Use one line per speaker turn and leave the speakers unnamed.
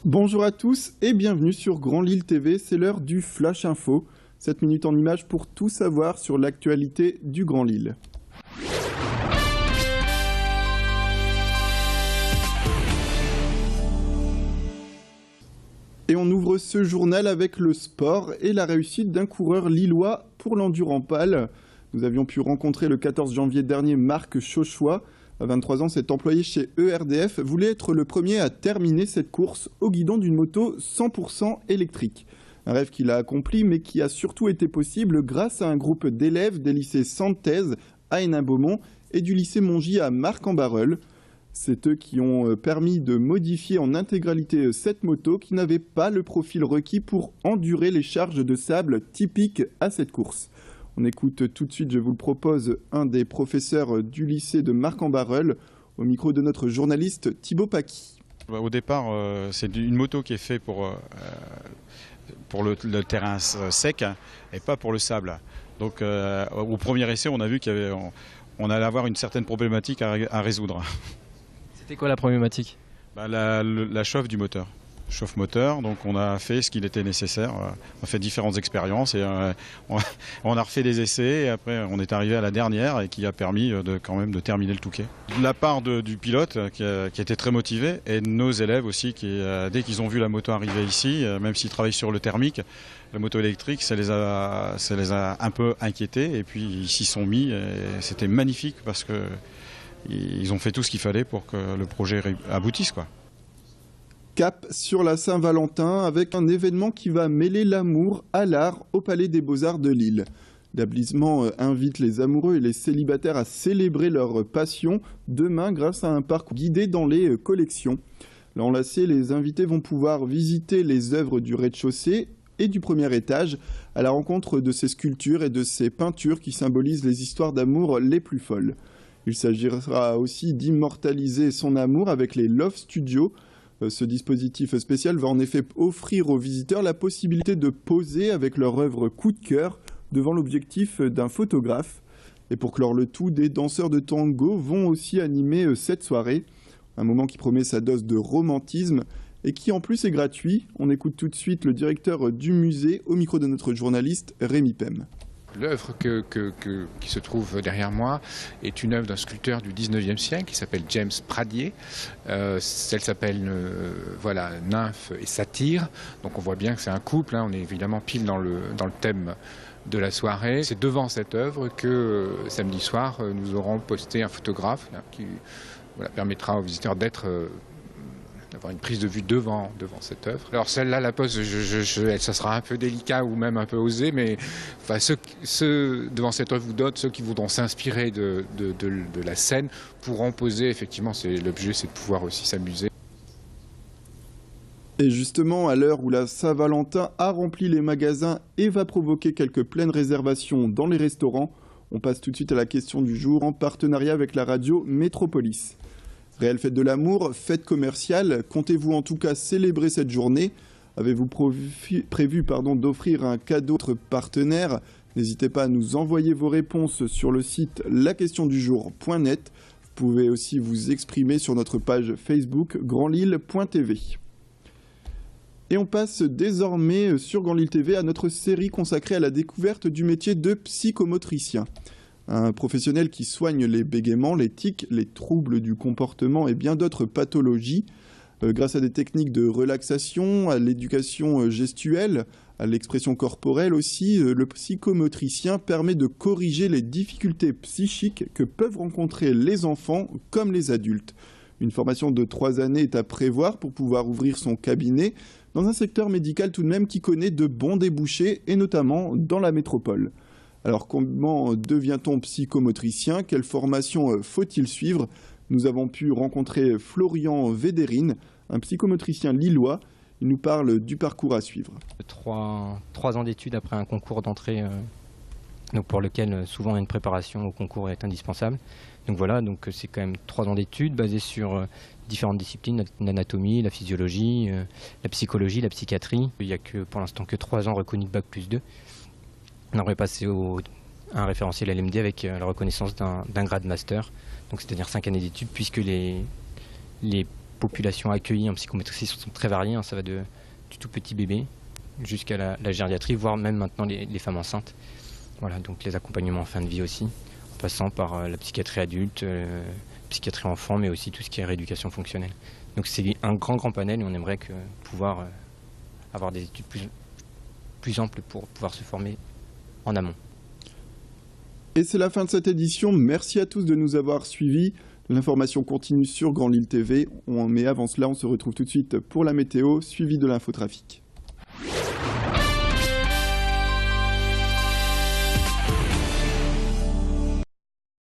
Bonjour à tous et bienvenue sur Grand Lille TV, c'est l'heure du Flash Info. 7 minutes en images pour tout savoir sur l'actualité du Grand Lille. Et on ouvre ce journal avec le sport et la réussite d'un coureur lillois pour l'endurant pâle. Nous avions pu rencontrer le 14 janvier dernier Marc Chauchois. À 23 ans, cet employé chez ERDF voulait être le premier à terminer cette course au guidon d'une moto 100% électrique. Un rêve qu'il a accompli, mais qui a surtout été possible grâce à un groupe d'élèves des lycées Santèze à Hénin-Beaumont et du lycée Mongy à Marc-en-Barœul. C'est eux qui ont permis de modifier en intégralité cette moto qui n'avait pas le profil requis pour endurer les charges de sable typiques à cette course. On écoute tout de suite, je vous le propose, un des professeurs du lycée de Marc-en-Barœul au micro de notre journaliste Thibaut Paquis.
Au départ, c'est une moto qui est faite pour le terrain sec et pas pour le sable. Donc au premier essai, on a vu qu'on allait avoir une certaine problématique à résoudre.
C'était quoi la problématique?
La chauffe du moteur. Chauffe moteur, donc on a fait ce qu'il était nécessaire. On a fait différentes expériences et on a refait des essais et après on est arrivé à la dernière et qui a permis quand même de terminer le Touquet. De la part du pilote qui était très motivé et de nos élèves aussi qui, dès qu'ils ont vu la moto arriver ici, même s'ils travaillent sur le thermique, la moto électrique, ça les a un peu inquiétés et puis ils s'y sont mis et c'était magnifique parce qu'ils ont fait tout ce qu'il fallait pour que le projet aboutisse, quoi.
Cap sur la Saint-Valentin avec un événement qui va mêler l'amour à l'art au Palais des Beaux-Arts de Lille. L'établissement invite les amoureux et les célibataires à célébrer leur passion demain grâce à un parcours guidé dans les collections. L'enlacé, les invités vont pouvoir visiter les œuvres du rez-de-chaussée et du premier étage à la rencontre de ces sculptures et de ces peintures qui symbolisent les histoires d'amour les plus folles. Il s'agira aussi d'immortaliser son amour avec les Love Studios. Ce dispositif spécial va en effet offrir aux visiteurs la possibilité de poser avec leur œuvre coup de cœur devant l'objectif d'un photographe. Et pour clore le tout, des danseurs de tango vont aussi animer cette soirée. Un moment qui promet sa dose de romantisme et qui en plus est gratuit. On écoute tout de suite le directeur du musée au micro de notre journaliste Rémi Pem.
L'œuvre qui se trouve derrière moi est une œuvre d'un sculpteur du 19e siècle qui s'appelle James Pradier. Elle s'appelle Nymphe et Satyre. Donc on voit bien que c'est un couple, hein. On est évidemment pile dans le thème de la soirée. C'est devant cette œuvre que samedi soir nous aurons posté un photographe qui permettra aux visiteurs d'avoir une prise de vue devant cette œuvre. Alors celle-là, la pose, ça sera un peu délicat ou même un peu osé, mais ceux devant cette œuvre ou d'autres, ceux qui voudront s'inspirer de la scène, pourront poser. Effectivement, l'objet, c'est de pouvoir aussi s'amuser.
Et justement, à l'heure où la Saint-Valentin a rempli les magasins et va provoquer quelques pleines réservations dans les restaurants, on passe tout de suite à la question du jour en partenariat avec la radio Métropolis. Réelle fête de l'amour, fête commerciale, comptez-vous en tout cas célébrer cette journée? Avez-vous prévu d'offrir un cadeau à votre partenaire? N'hésitez pas à nous envoyer vos réponses sur le site laquestiondujour.net. Vous pouvez aussi vous exprimer sur notre page Facebook grandlille.tv. Et on passe désormais sur Grand Lille TV à notre série consacrée à la découverte du métier de psychomotricien. Un professionnel qui soigne les bégaiements, les tics, les troubles du comportement et bien d'autres pathologies. Grâce à des techniques de relaxation, à l'éducation gestuelle, à l'expression corporelle aussi, le psychomotricien permet de corriger les difficultés psychiques que peuvent rencontrer les enfants comme les adultes. Une formation de 3 années est à prévoir pour pouvoir ouvrir son cabinet dans un secteur médical tout de même qui connaît de bons débouchés et notamment dans la métropole. Alors comment devient-on psychomotricien? Quelle formation faut-il suivre? Nous avons pu rencontrer Florian Védérine, un psychomotricien lillois. Il nous parle du parcours à suivre.
3 ans d'études après un concours d'entrée, pour lequel souvent une préparation au concours est indispensable. Donc voilà, c'est quand même 3 ans d'études basées sur différentes disciplines, l'anatomie, la physiologie, la psychologie, la psychiatrie. Il n'y a pour l'instant que 3 ans reconnus de Bac+2. On aurait passé à un référentiel LMD avec la reconnaissance d'un grade master, donc c'est-à-dire 5 années d'études, puisque les populations accueillies en psychométrie sont très variées, hein, ça va du tout petit bébé jusqu'à la gériatrie, voire même maintenant les femmes enceintes. Voilà, donc les accompagnements en fin de vie aussi, en passant par la psychiatrie adulte, psychiatrie enfant, mais aussi tout ce qui est rééducation fonctionnelle. Donc c'est un grand panel et on aimerait pouvoir avoir des études plus amples pour pouvoir se former en amont.
Et c'est la fin de cette édition. Merci à tous de nous avoir suivis. L'information continue sur Grand Lille TV. Mais avant cela, on se retrouve tout de suite pour la météo, suivi de l'infotrafic.